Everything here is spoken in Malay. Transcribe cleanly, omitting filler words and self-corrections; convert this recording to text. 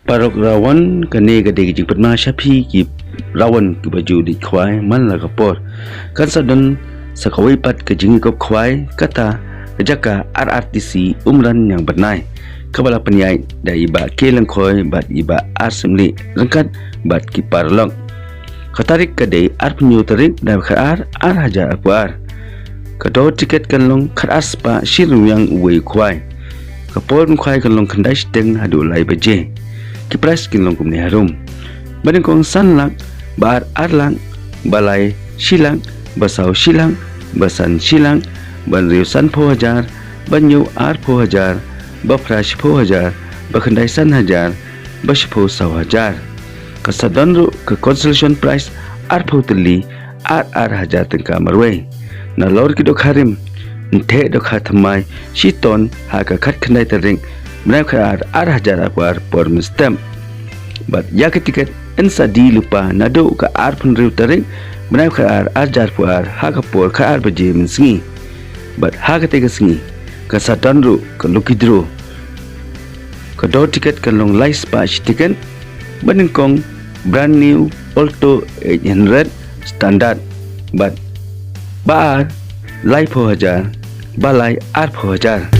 Parok rawan kane gade jing padma syafi ki rawan ki baju di khwai man la kapor kan sadan sakawai pat ke jingi kop khwai kata jaka RRTC umran yang bernai kabala penyai da iba kelang khoi bat iba arsemli rengkat bat ki parlong katarik kade ar penyu tarik da khar ar hajar apar kado tiket kanlong khar aspa shiru yang uwe khwai kapor khwai kanlong khandai steng hadu lai baje Kipras kinlong kumni harum. Badeng kong sanlang, bar arlang, balai silang, basau silang, basan silang, banriu san po hajar, banyu ar po hajar, bafrash po hajar, bakandai san hajar, baspo saw hajar. Kasadonru ke consolation price ar po teli ar hajar tengka marway. Na lor ki dok harim, nte dok hatamai, shiton haka kat kandai tering. Mereka ar hajar akuar por mistem. But ya ketiket ensa di lupa nado ka ar penriu taring. Mereka ar ajar puar haka por ka ar baje mensengi. But haka tega sengi. Ka satanru ka lukidro. Ka do tiket ka long lice pa tiket. Baningkong brand new Alto 800 standard. But baar lai po hajar balai ar po hajar.